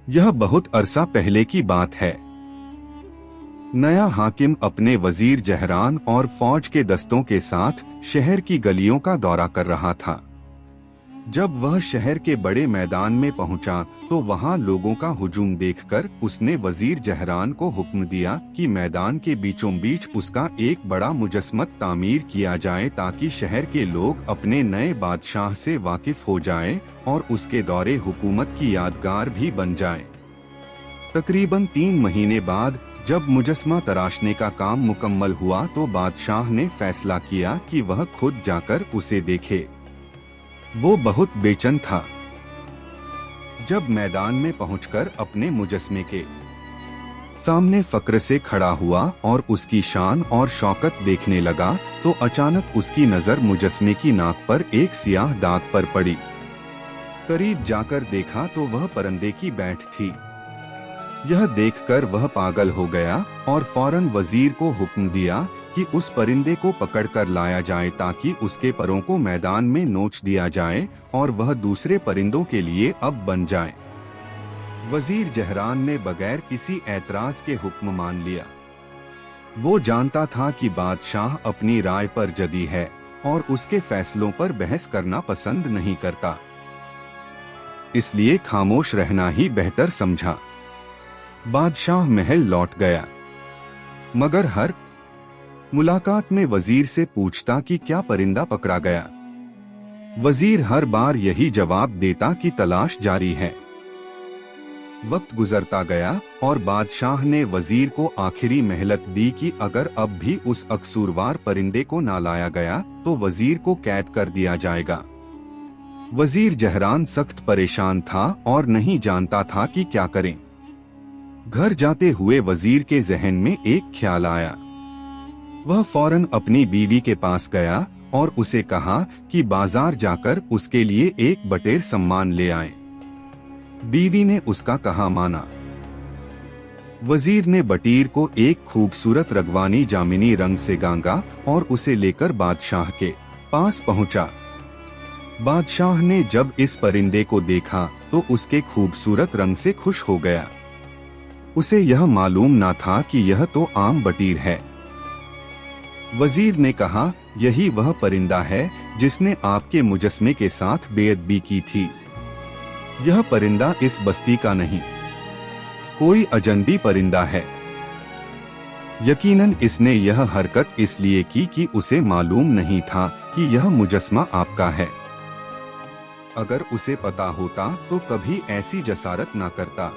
यह बहुत अरसा पहले की बात है। नया हाकिम अपने वजीर जहरान और फौज के दस्तों के साथ शहर की गलियों का दौरा कर रहा था। जब वह शहर के बड़े मैदान में पहुंचा तो वहां लोगों का हुजूम देखकर उसने वजीर जहरान को हुक्म दिया कि मैदान के बीचों बीच उसका एक बड़ा मुजस्मत तामीर किया जाए ताकि शहर के लोग अपने नए बादशाह से वाकिफ हो जाएं और उसके दौरे हुकूमत की यादगार भी बन जाए। तकरीबन 3 महीने बाद जब मुजस्मा तराशने का काम मुकम्मल हुआ तो बादशाह ने फैसला किया कि वह खुद जाकर उसे देखे। वो बहुत बेचैन था। जब मैदान में पहुंचकर अपने मुजस्मे के सामने फक्र से खड़ा हुआ और उसकी शान और शौकत देखने लगा तो अचानक उसकी नजर मुजस्मे की नाक पर एक सियाह दाग पर पड़ी। करीब जाकर देखा तो वह परिंदे की बैठ थी। यह देखकर वह पागल हो गया और फौरन वजीर को हुक्म दिया कि उस परिंदे को पकड़कर लाया जाए ताकि उसके परों को मैदान में नोच दिया जाए और वह दूसरे परिंदों के लिए अब बन जाए। वजीर जहरान ने बगैर किसी ऐतराज के हुक्म मान लिया। वो जानता था कि बादशाह अपनी राय पर जदी है और उसके फैसलों पर बहस करना पसंद नहीं करता, इसलिए खामोश रहना ही बेहतर समझा। बादशाह महल लौट गया, मगर हर मुलाकात में वजीर से पूछता कि क्या परिंदा पकड़ा गया। वजीर हर बार यही जवाब देता कि तलाश जारी है। वक्त गुजरता गया और बादशाह ने वजीर को आखिरी मोहलत दी कि अगर अब भी उस अकसूरवार परिंदे को ना लाया गया तो वजीर को कैद कर दिया जाएगा। वजीर जहरान सख्त परेशान था और नहीं जानता था कि क्या करें। घर जाते हुए वजीर के जहन में एक ख्याल आया। वह फौरन अपनी बीवी के पास गया और उसे कहा कि बाजार जाकर उसके लिए एक बटेर सम्मान ले आए। बीवी ने उसका कहा माना। वजीर ने बटीर को एक खूबसूरत रगवानी जामिनी रंग से गांगा और उसे लेकर बादशाह के पास पहुंचा। बादशाह ने जब इस परिंदे को देखा तो उसके खूबसूरत रंग से खुश हो गया। उसे यह मालूम ना था कि यह तो आम बटीर है। वजीर ने कहा, यही वह परिंदा है जिसने आपके मुजस्मे के साथ बेअदबी की थी। यह परिंदा इस बस्ती का नहीं, कोई अजनबी परिंदा है। यकीनन इसने यह हरकत इसलिए की कि उसे मालूम नहीं था कि यह मुजस्मा आपका है। अगर उसे पता होता तो कभी ऐसी जसारत ना करता।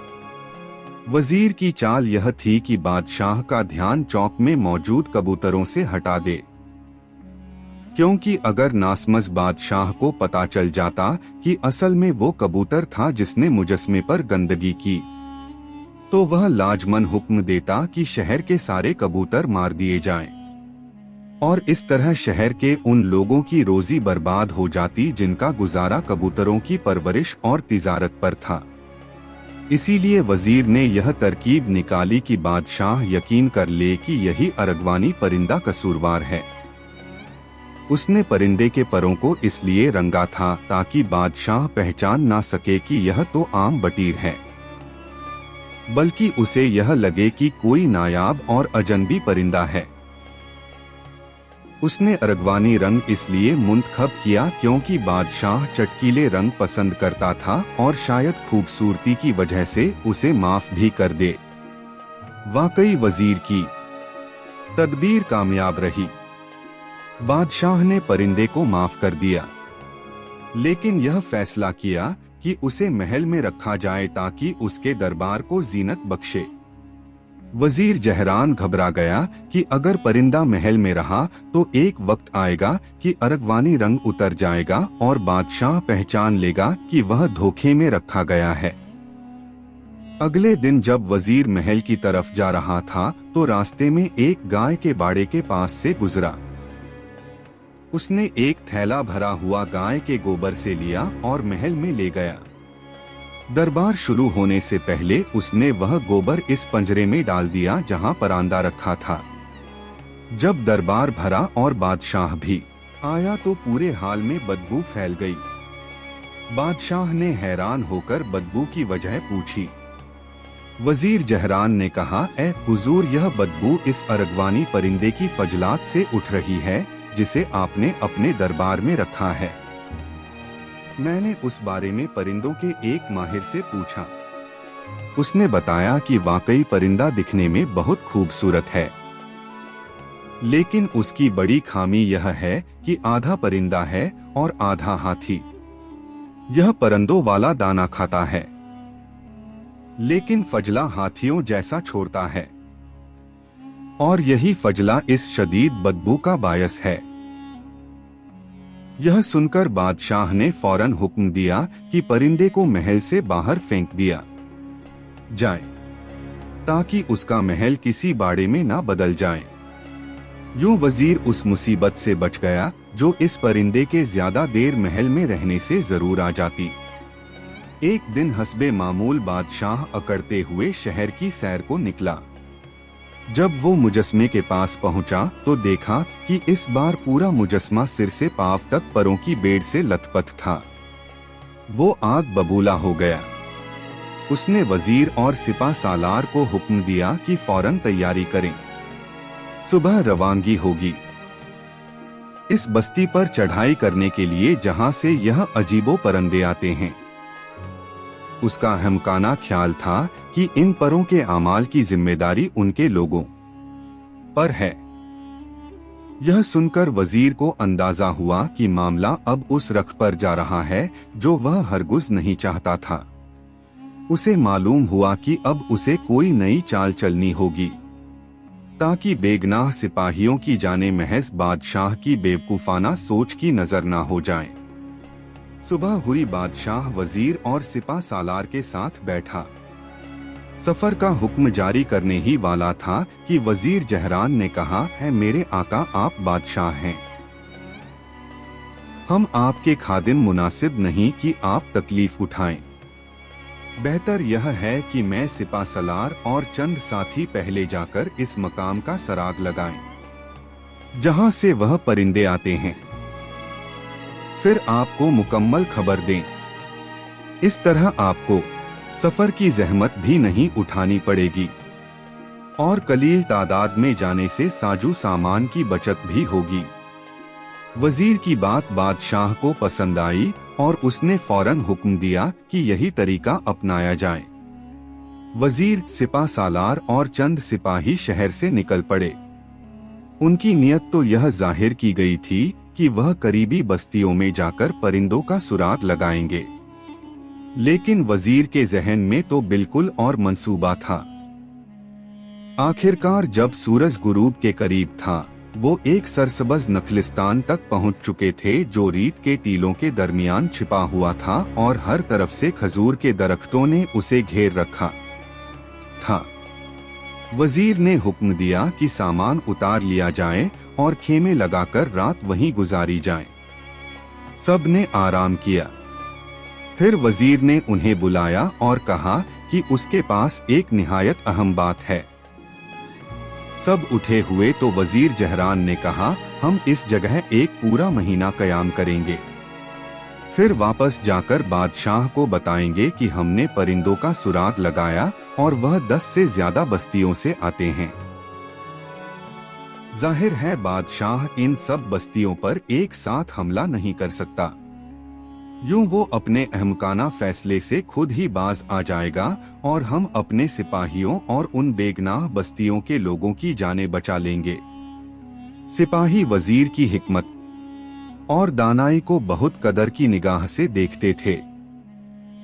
वजीर की चाल यह थी कि बादशाह का ध्यान चौक में मौजूद कबूतरों से हटा दे, क्योंकि अगर नासमझ बादशाह को पता चल जाता कि असल में वो कबूतर था जिसने मुजस्मे पर गंदगी की, तो वह लाजमन हुक्म देता कि शहर के सारे कबूतर मार दिए जाएं। और इस तरह शहर के उन लोगों की रोजी बर्बाद हो जाती जिनका गुजारा कबूतरों की परवरिश और तिजारत पर था। इसीलिए वजीर ने यह तरकीब निकाली कि बादशाह यकीन कर ले कि यही अरगवानी परिंदा कसूरवार है। उसने परिंदे के परों को इसलिए रंगा था ताकि बादशाह पहचान ना सके कि यह तो आम बटीर है, बल्कि उसे यह लगे कि कोई नायाब और अजनबी परिंदा है। उसने अरगवानी रंग इसलिए मुंतखब किया क्योंकि बादशाह चटकीले रंग पसंद करता था और शायद खूबसूरती की वजह से उसे माफ भी कर दे। वाकई वजीर की तदबीर कामयाब रही। बादशाह ने परिंदे को माफ कर दिया, लेकिन यह फैसला किया कि उसे महल में रखा जाए ताकि उसके दरबार को जीनत बख्शे। वजीर जहरान घबरा गया कि अगर परिंदा महल में रहा तो एक वक्त आएगा कि अरगवानी रंग उतर जाएगा और बादशाह पहचान लेगा कि वह धोखे में रखा गया है। अगले दिन जब वजीर महल की तरफ जा रहा था तो रास्ते में एक गाय के बाड़े के पास से गुजरा। उसने एक थैला भरा हुआ गाय के गोबर से लिया और महल में ले गया। दरबार शुरू होने से पहले उसने वह गोबर इस पंजरे में डाल दिया जहां परांदा रखा था। जब दरबार भरा और बादशाह भी आया तो पूरे हाल में बदबू फैल गई। बादशाह ने हैरान होकर बदबू की वजह पूछी। वजीर जहरान ने कहा, ए हुजूर, यह बदबू इस अरगवानी परिंदे की फजलात से उठ रही है जिसे आपने अपने दरबार में रखा है। मैंने उस बारे में परिंदों के एक माहिर से पूछा। उसने बताया कि वाकई परिंदा दिखने में बहुत खूबसूरत है, लेकिन उसकी बड़ी खामी यह है कि आधा परिंदा है और आधा हाथी। यह परिंदों वाला दाना खाता है, लेकिन फजला हाथियों जैसा छोड़ता है, और यही फजला इस शदीद बदबू का बायस है। यह सुनकर बादशाह ने फौरन हुक्म दिया कि परिंदे को महल से बाहर फेंक दिया जाए, ताकि उसका महल किसी बाड़े में ना बदल जाए। यूं वजीर उस मुसीबत से बच गया जो इस परिंदे के ज्यादा देर महल में रहने से जरूर आ जाती। एक दिन हस्बे मामूल बादशाह अकड़ते हुए शहर की सैर को निकला। जब वो मुजस्मे के पास पहुंचा तो देखा कि इस बार पूरा मुजस्मा सिर से पांव तक परों की बेड़ से लथपथ था। वो आग बबूला हो गया। उसने वजीर और सिपा सालार को हुक्म दिया कि फौरन तैयारी करें, सुबह रवानगी होगी इस बस्ती पर चढ़ाई करने के लिए जहां से यह अजीबो परिंदे आते हैं। उसका हमकाना ख्याल था कि इन परों के आमाल की जिम्मेदारी उनके लोगों पर है। यह सुनकर वजीर को अंदाजा हुआ कि मामला अब उस रख पर जा रहा है जो वह हरगिज़ नहीं चाहता था। उसे मालूम हुआ कि अब उसे कोई नई चाल चलनी होगी ताकि बेगनाह सिपाहियों की जाने महज बादशाह की बेवकूफाना सोच की नजर ना हो जाए। सुबह हुई, बादशाह वजीर और सिपा सालार के साथ बैठा। सफर का हुक्म जारी करने ही वाला था कि वजीर जहरान ने कहा, है मेरे आका, आप बादशाह हैं, हम आपके खादिम मुनासिब नहीं कि आप तकलीफ उठाएं। बेहतर यह है कि मैं सिपा सालार और चंद साथी पहले जाकर इस मकाम का सराग लगाएं, जहां से वह परिंदे आते हैं, फिर आपको मुकम्मल खबर दें। इस तरह आपको सफर की जहमत भी नहीं उठानी पड़ेगी और कलील तादाद में जाने से साजू सामान की बचत भी होगी। वजीर की बात बादशाह को पसंद आई और उसने फौरन हुक्म दिया कि यही तरीका अपनाया जाए। वजीर, सिपा सालार और चंद सिपाही शहर से निकल पड़े। उनकी नीयत तो यह जाहिर की गई थी कि वह करीबी बस्तियों में जाकर परिंदों का सुराग लगाएंगे, लेकिन वजीर के जहन में तो बिल्कुल और मंसूबा था। आखिरकार जब सूरज गुरूब के करीब था, वो एक सरसब्ज नखलिस्तान तक पहुंच चुके थे जो रीत के टीलों के दरमियान छिपा हुआ था और हर तरफ से खजूर के दरख्तों ने उसे घेर रखा था। वजीर ने हुक्म दिया कि सामान उतार लिया जाए और खेमे लगाकर रात वहीं गुजारी जाए। सब ने आराम किया। फिर वजीर ने उन्हें बुलाया और कहा कि उसके पास एक निहायत अहम बात है। सब उठे हुए तो वजीर जहरान ने कहा, हम इस जगह एक पूरा महीना कयाम करेंगे, फिर वापस जाकर बादशाह को बताएंगे कि हमने परिंदों का सुराग लगाया और वह 10 से ज्यादा बस्तियों से आते हैं। जाहिर है बादशाह इन सब बस्तियों पर एक साथ हमला नहीं कर सकता। यूं वो अपने अहमकाना फैसले से खुद ही बाज आ जाएगा और हम अपने सिपाहियों और उन बेगनाह बस्तियों के लोगों की जानें बचा लेंगे। सिपाही वजीर की हिकमत और दानाई को बहुत कदर की निगाह से देखते थे,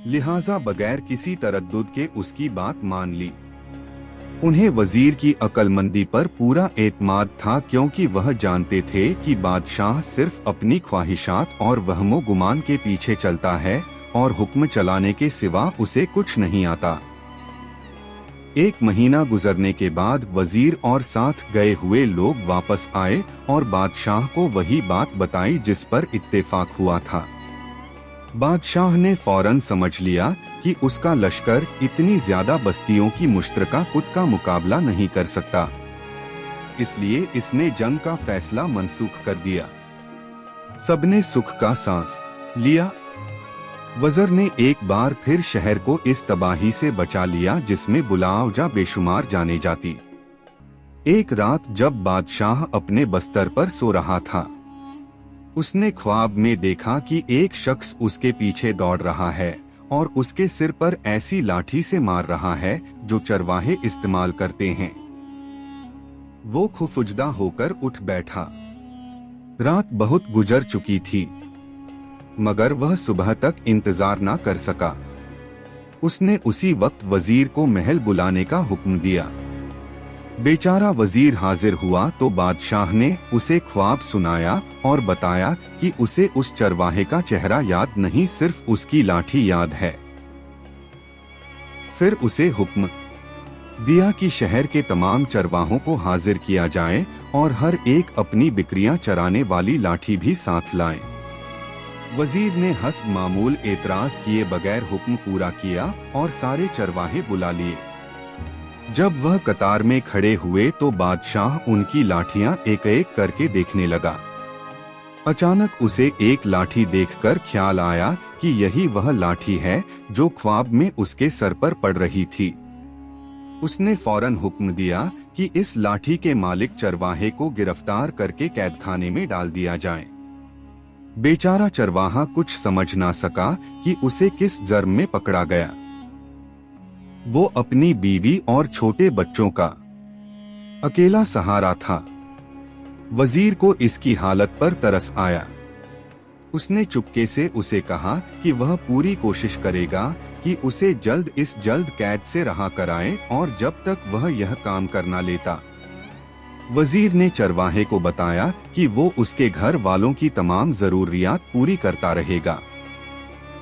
लिहाजा बगैर किसी तरद्दुद के उसकी बात मान ली। उन्हें वजीर की अक्लमंदी पर पूरा एतमाद था, क्योंकि वह जानते थे कि बादशाह सिर्फ अपनी ख्वाहिशात और वहमो गुमान के पीछे चलता है और हुक्म चलाने के सिवा उसे कुछ नहीं आता। 1 महीना गुजरने के बाद वजीर और साथ गए हुए लोग वापस आए और बादशाह को वही बात बताई जिस पर इत्तेफाक हुआ था। बादशाह ने फौरन समझ लिया कि उसका लश्कर इतनी ज्यादा बस्तियों की मुश्तरका कुत का मुकाबला नहीं कर सकता, इसलिए इसने जंग का फैसला मनसूख कर दिया। सबने सुख का सांस लिया। वज़ीर ने एक बार फिर शहर को इस तबाही से बचा लिया जिसमें बुलावजा बेशुमार जाने जाती। एक रात जब बादशाह अपने बस्तर पर सो रहा था, उसने ख्वाब में देखा कि एक शख्स उसके पीछे दौड़ रहा है और उसके सिर पर ऐसी लाठी से मार रहा है जो चरवाहे इस्तेमाल करते हैं। वो खौफजदा होकर उठ बैठा। रात बहुत गुजर चुकी थी, मगर वह सुबह तक इंतजार न कर सका। उसने उसी वक्त वजीर को महल बुलाने का हुक्म दिया। बेचारा वजीर हाजिर हुआ तो बादशाह ने उसे ख्वाब सुनाया और बताया कि उसे उस चरवाहे का चेहरा याद नहीं, सिर्फ उसकी लाठी याद है। फिर उसे हुक्म दिया कि शहर के तमाम चरवाहों को हाजिर किया जाए और हर एक अपनी बकरियां चराने वाली लाठी भी साथ लाए। वजीर ने हस्ब मामूल एतराज किए बगैर हुक्म पूरा किया और सारे चरवाहे बुला लिए। जब वह कतार में खड़े हुए तो बादशाह उनकी लाठियां एक एक करके देखने लगा। अचानक उसे एक लाठी देखकर ख्याल आया कि यही वह लाठी है जो ख्वाब में उसके सर पर पड़ रही थी। उसने फौरन हुक्म दिया कि इस लाठी के मालिक चरवाहे को गिरफ्तार करके कैदखाने में डाल दिया जाए। बेचारा चरवाहा कुछ समझ ना सका कि उसे किस जुर्म में पकड़ा गया। वो अपनी बीवी और छोटे बच्चों का अकेला सहारा था। वजीर को इसकी हालत पर तरस आया। उसने चुपके से उसे कहा कि वह पूरी कोशिश करेगा कि उसे जल्द कैद से रहा कराए और जब तक वह यह काम करना लेता। वजीर ने चरवाहे को बताया कि वो उसके घर वालों की तमाम जरूरियात पूरी करता रहेगा।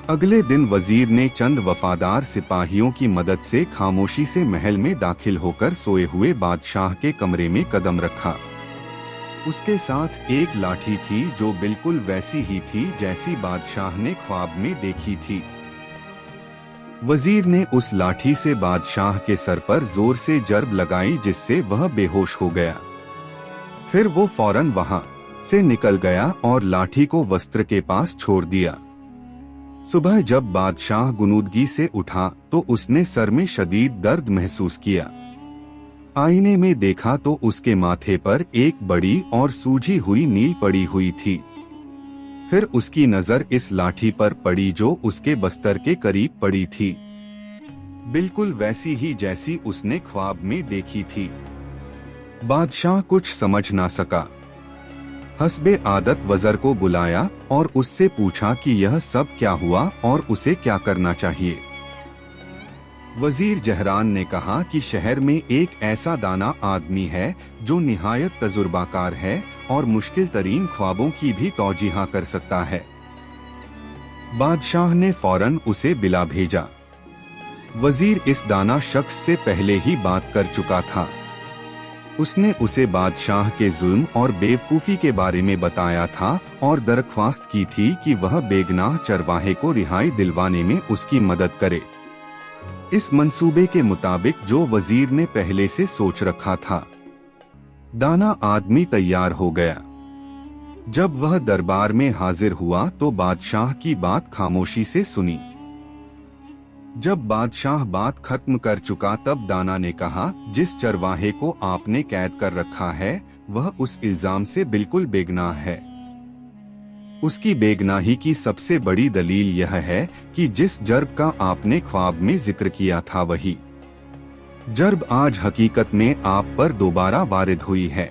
अगले दिन वजीर ने चंद वफादार सिपाहियों की मदद से खामोशी से महल में दाखिल होकर सोए हुए बादशाह के कमरे में कदम रखा। उसके साथ एक लाठी थी जो बिल्कुल वैसी ही थी जैसी बादशाह ने ख्वाब में देखी थी। वजीर ने उस लाठी से बादशाह के सर पर जोर से जर्ब लगाई जिससे वह बेहोश हो गया। फिर वो फौरन वहां से निकल गया और लाठी को वस्त्र के पास छोड़ दिया। सुबह जब बादशाह गुनूदगी से उठा तो उसने सर में शदीद दर्द महसूस किया। आईने में देखा तो उसके माथे पर एक बड़ी और सूजी हुई नील पड़ी हुई थी। फिर उसकी नजर इस लाठी पर पड़ी जो उसके बस्तर के करीब पड़ी थी, बिल्कुल वैसी ही जैसी उसने ख्वाब में देखी थी। बादशाह कुछ समझ ना सका। हस्बे आदत वज़ीर को बुलाया और उससे पूछा कि यह सब क्या हुआ और उसे क्या करना चाहिए। वजीर जहरान ने कहा कि शहर में एक ऐसा दाना आदमी है जो निहायत तजुर्बाकार है और मुश्किल तरीन ख्वाबों की भी तौजीहा कर सकता है। बादशाह ने फौरन उसे बिला भेजा। वजीर इस दाना शख्स से पहले ही बात कर चुका था। उसने उसे बादशाह के जुल्म और बेवकूफ़ी के बारे में बताया था और दरख्वास्त की थी कि वह बेगनाह चरवाहे को रिहाई दिलवाने में उसकी मदद करे। इस मंसूबे के मुताबिक जो वजीर ने पहले से सोच रखा था, दाना आदमी तैयार हो गया। जब वह दरबार में हाजिर हुआ तो बादशाह की बात खामोशी से सुनी। जब बादशाह बात खत्म कर चुका तब दाना ने कहा, जिस चरवाहे को आपने कैद कर रखा है वह उस इल्जाम से बिल्कुल बेगनाह है। उसकी बेगनाही की सबसे बड़ी दलील यह है कि जिस जर्ब का आपने ख्वाब में जिक्र किया था वही जर्ब आज हकीकत में आप पर दोबारा वारिद हुई है।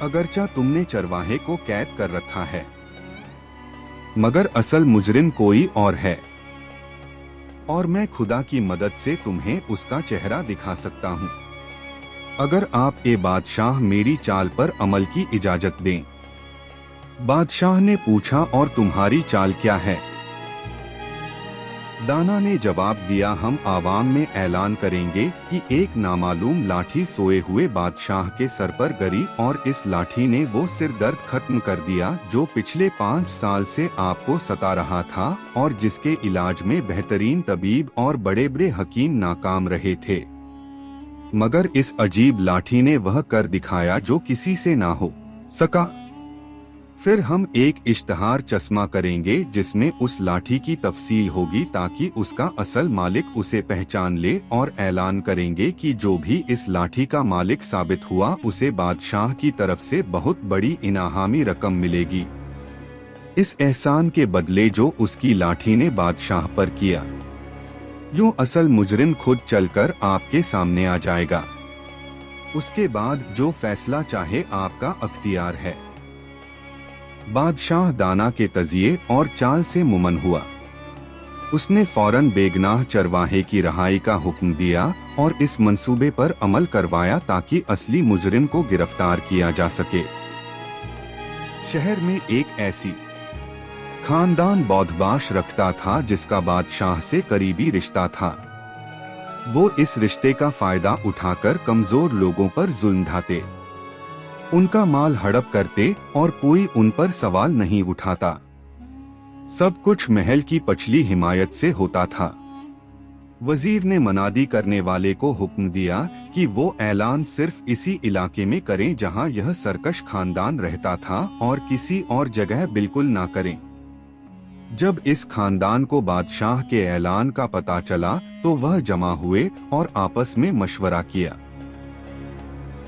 अगरचा तुमने चरवाहे को कैद कर रखा है, मगर असल मुजरिम कोई और है और मैं खुदा की मदद से तुम्हें उसका चेहरा दिखा सकता हूँ। अगर आप ए बादशाह मेरी चाल पर अमल की इजाजत दें। बादशाह ने पूछा, और तुम्हारी चाल क्या है? दाना ने जवाब दिया, हम आवाम में ऐलान करेंगे कि एक नामालूम लाठी सोए हुए बादशाह के सर पर गिरी और इस लाठी ने वो सिर दर्द खत्म कर दिया जो पिछले 5 साल से आपको सता रहा था और जिसके इलाज में बेहतरीन तबीब और बड़े बड़े हकीम नाकाम रहे थे, मगर इस अजीब लाठी ने वह कर दिखाया जो किसी से ना हो सका। फिर हम एक इश्तहार चश्मा करेंगे जिसमें उस लाठी की तफसील होगी ताकि उसका असल मालिक उसे पहचान ले और ऐलान करेंगे कि जो भी इस लाठी का मालिक साबित हुआ उसे बादशाह की तरफ से बहुत बड़ी इनामी रकम मिलेगी, इस एहसान के बदले जो उसकी लाठी ने बादशाह पर किया। यूं असल मुजरिम खुद चलकर आपके सामने आ जाएगा। उसके बाद जो फैसला चाहे आपका अख्तियार है। बादशाह दाना के तजिए और चाल से मुमन हुआ। उसने फौरन बेगनाह चरवाहे की रहाई का हुक्म दिया और इस मंसूबे पर अमल करवाया ताकि असली मुजरिम को गिरफ्तार किया जा सके। शहर में एक ऐसी खानदान बौद्धबाश रखता था जिसका बादशाह से करीबी रिश्ता था। वो इस रिश्ते का फायदा उठाकर कमजोर लोगों पर जुल्म ढाते, उनका माल हड़प करते और कोई उन पर सवाल नहीं उठाता। सब कुछ महल की पछली हिमायत से होता था। वजीर ने मनादी करने वाले को हुक्म दिया कि वो ऐलान सिर्फ इसी इलाके में करें जहां यह सरकश खानदान रहता था और किसी और जगह बिल्कुल ना करें। जब इस खानदान को बादशाह के ऐलान का पता चला तो वह जमा हुए और आपस में मशवरा किया।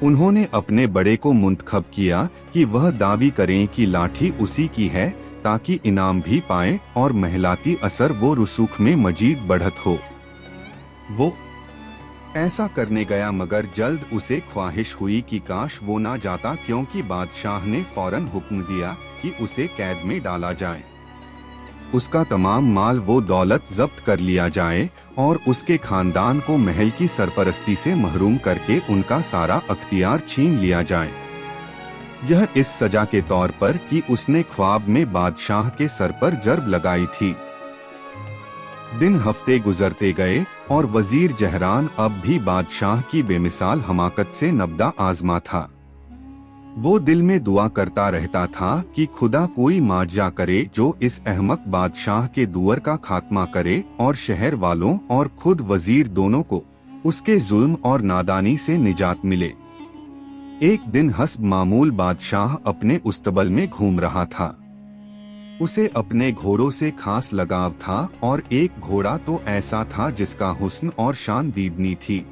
उन्होंने अपने बड़े को मुंतखब किया कि वह दावी करें कि लाठी उसी की है ताकि इनाम भी पाए और महलाती असर वो रसूख में मजीद बढ़त हो। वो ऐसा करने गया मगर जल्द उसे ख्वाहिश हुई कि काश वो ना जाता, क्योंकि बादशाह ने फौरन हुक्म दिया कि उसे कैद में डाला जाए। उसका तमाम माल वो दौलत जब्त कर लिया जाए और उसके खानदान को महल की सरपरस्ती से महरूम करके उनका सारा अख्तियार छीन लिया जाए। यह इस सजा के तौर पर कि उसने ख्वाब में बादशाह के सर पर जर्ब लगाई थी। दिन हफ्ते गुजरते गए और वजीर जहरान अब भी बादशाह की बेमिसाल हमाकत से नब्दा आजमा था। वो दिल में दुआ करता रहता था कि खुदा कोई मार्जा करे जो इस अहमक बादशाह के दुअर का खात्मा करे और शहर वालों और खुद वजीर दोनों को उसके जुल्म और नादानी से निजात मिले। एक दिन हस्ब मामूल बादशाह अपने उस्तबल में घूम रहा था। उसे अपने घोड़ों से खास लगाव था और एक घोड़ा तो ऐसा था जिसका हुस्न और शान दीदनी थी।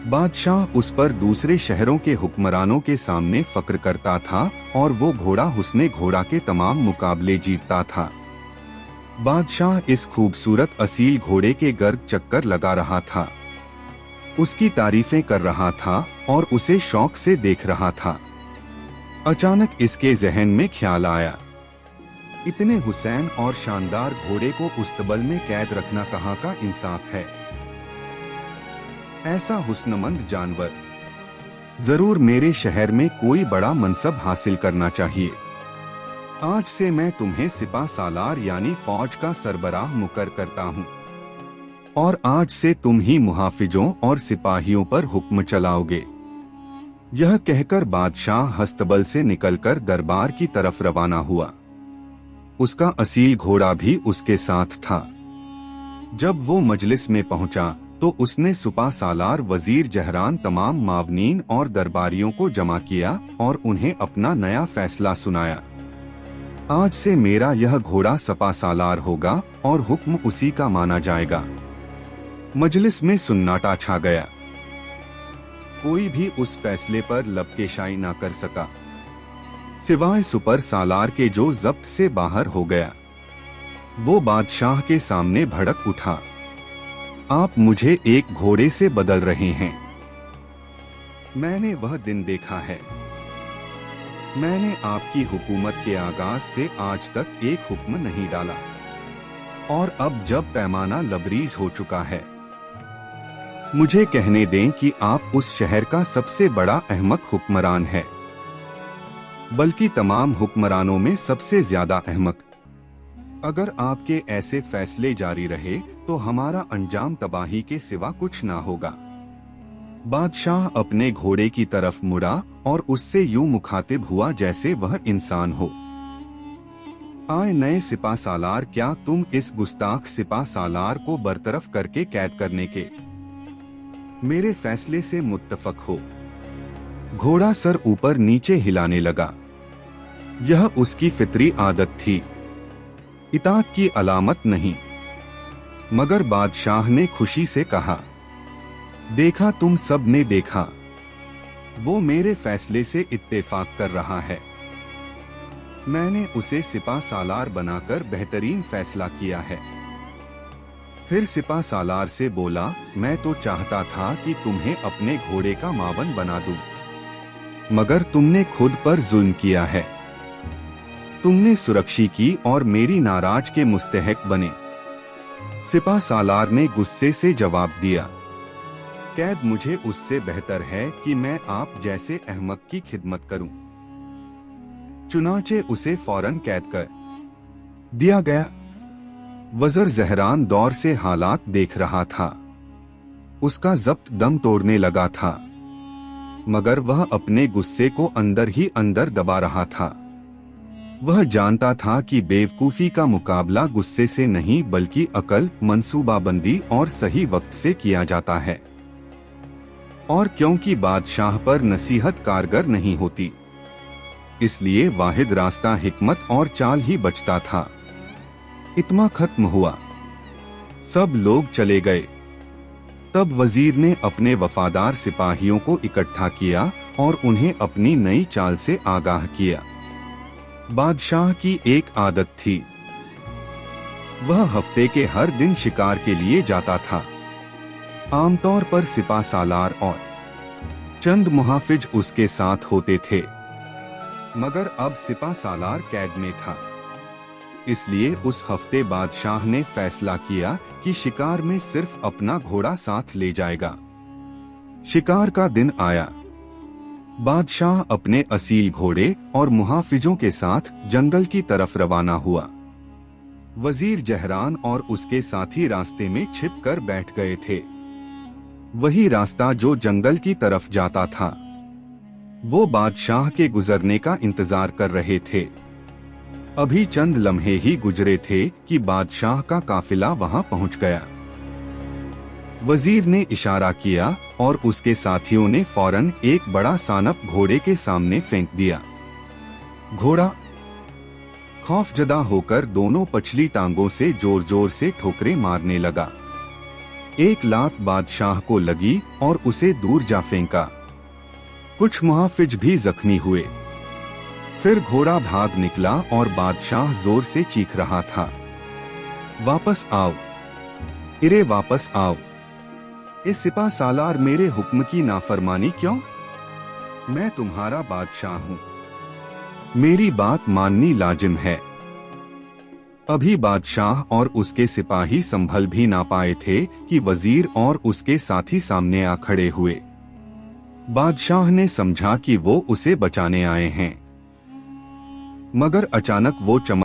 बादशाह उस पर दूसरे शहरों के हुक्मरानों के सामने फक्र करता था और वो घोड़ा हुस्ने घोड़ा के तमाम मुकाबले जीतता था। बादशाह इस खूबसूरत असील घोड़े के गर्द चक्कर लगा रहा था, उसकी तारीफें कर रहा था और उसे शौक से देख रहा था। अचानक इसके जहन में ख्याल आया, इतने हुसैन और शानदार घोड़े को उस्तबल में कैद रखना कहाँ का इंसाफ है। ऐसा हुस्नमंद जानवर जरूर मेरे शहर में कोई बड़ा मनसब हासिल करना चाहिए। आज से मैं तुम्हें सिपा सालार यानी फौज का सरबराह मुकर करता हूँ और आज से तुम ही मुहाफिजों और सिपाहियों पर हुक्म चलाओगे। यह कहकर बादशाह हस्तबल से निकलकर दरबार की तरफ रवाना हुआ। उसका असील घोड़ा भी उसके साथ था। जब वो मजलिस में पहुंचा तो उसने सुपा सालार वजीर जहरान तमाम मावनीन और दरबारियों को जमा किया और उन्हें अपना नया फैसला सुनाया। आज से मेरा यह घोड़ा सपा सालार होगा और हुक्म उसी का माना जाएगा। मजलिस में सुन्नाटा छा गया। कोई भी उस फैसले पर लबकेशाई ना कर सका सिवाय सुपर सालार के जो जब्त से बाहर हो गया। वो बादशाह के सामने भड़क उठा, आप मुझे एक घोड़े से बदल रहे हैं। मैंने वह दिन देखा है। मैंने आपकी हुकूमत के आगाज से आज तक एक हुक्म नहीं डाला और अब जब पैमाना लबरीज हो चुका है, मुझे कहने दें कि आप उस शहर का सबसे बड़ा अहमक हुक्मरान है, बल्कि तमाम हुक्मरानों में सबसे ज्यादा अहमक। अगर आपके ऐसे फैसले जारी रहे तो हमारा अंजाम तबाही के सिवा कुछ ना होगा। बादशाह अपने घोड़े की तरफ मुड़ा और उससे यूं मुखातिब हुआ जैसे वह इंसान हो। आए नए सिपा सालार, क्या तुम इस गुस्ताख सिपा सालार को बरतरफ करके कैद करने के मेरे फैसले से मुत्तफक हो? घोड़ा सर ऊपर नीचे हिलाने लगा। यह उसकी फितरी आदत थी, इताअत की अलामत नहीं। मगर बादशाह ने खुशी से कहा, देखा, तुम सब ने देखा, वो मेरे फैसले से इत्तेफाक कर रहा है। मैंने उसे सिपा सालार बनाकर बेहतरीन फैसला किया है। फिर सिपा सालार से बोला, मैं तो चाहता था कि तुम्हें अपने घोड़े का मावन बना दूं, मगर तुमने खुद पर जुल्म किया है। तुमने सुरक्षी की और मेरी नाराज के मुस्तहक बने। सिपा सालार ने गुस्से से जवाब दिया, कैद मुझे उससे बेहतर है कि मैं आप जैसे अहमक की खिदमत करूं। चुनाचे उसे फौरन कैद कर दिया गया। वज़ीर ज़हरान दौर से हालात देख रहा था। उसका ज़ब्त दम तोड़ने लगा था, मगर वह अपने गुस्से को अंदर ही अंदर दबा रहा था। वह जानता था कि बेवकूफ़ी का मुकाबला गुस्से से नहीं बल्कि अकल, मंसूबाबंदी और सही वक्त से किया जाता है। और क्योंकि बादशाह पर नसीहत कारगर नहीं होती, इसलिए वाहिद रास्ता हिकमत और चाल ही बचता था। इत्मा खत्म हुआ, सब लोग चले गए। तब वजीर ने अपने वफादार सिपाहियों को इकट्ठा किया और उन्हें अपनी नई चाल से आगाह किया। बादशाह की एक आदत थी, वह हफ्ते के हर दिन शिकार के लिए जाता था। आमतौर पर सिपा सालार और चंद मुहाफिज उसके साथ होते थे, मगर अब सिपा सालार कैद में था। इसलिए उस हफ्ते बादशाह ने फैसला किया कि शिकार में सिर्फ अपना घोड़ा साथ ले जाएगा। शिकार का दिन आया। बादशाह अपने असील घोड़े और मुहाफिजों के साथ जंगल की तरफ रवाना हुआ। वजीर जहरान और उसके साथी रास्ते में छिप कर बैठ गए थे। वही रास्ता जो जंगल की तरफ जाता था। वो बादशाह के गुजरने का इंतजार कर रहे थे। अभी चंद लम्हे ही गुजरे थे कि बादशाह का काफिला वहां पहुंच गया। वजीर ने इशारा किया और उसके साथियों ने फौरन एक बड़ा सानप घोड़े के सामने फेंक दिया। घोड़ा खौफजदा होकर दोनों पछली टांगों से जोर जोर से ठोकरें मारने लगा। एक लात बादशाह को लगी और उसे दूर जा फेंका। कुछ मुहाफिज भी जख्मी हुए। फिर घोड़ा भाग निकला और बादशाह जोर से चीख रहा था, वापस आओ, इरे वापस आओ। इस सिपा सालार मेरे हुक्म की नाफरमानी क्यों? मैं तुम्हारा बादशाह हूं, मेरी बात माननी लाजिम है। अभी बादशाह और उसके सिपाही संभल भी ना पाए थे कि वजीर और उसके साथी सामने आ खड़े हुए। बादशाह ने समझा कि वो उसे बचाने आए हैं, मगर अचानक वो चमक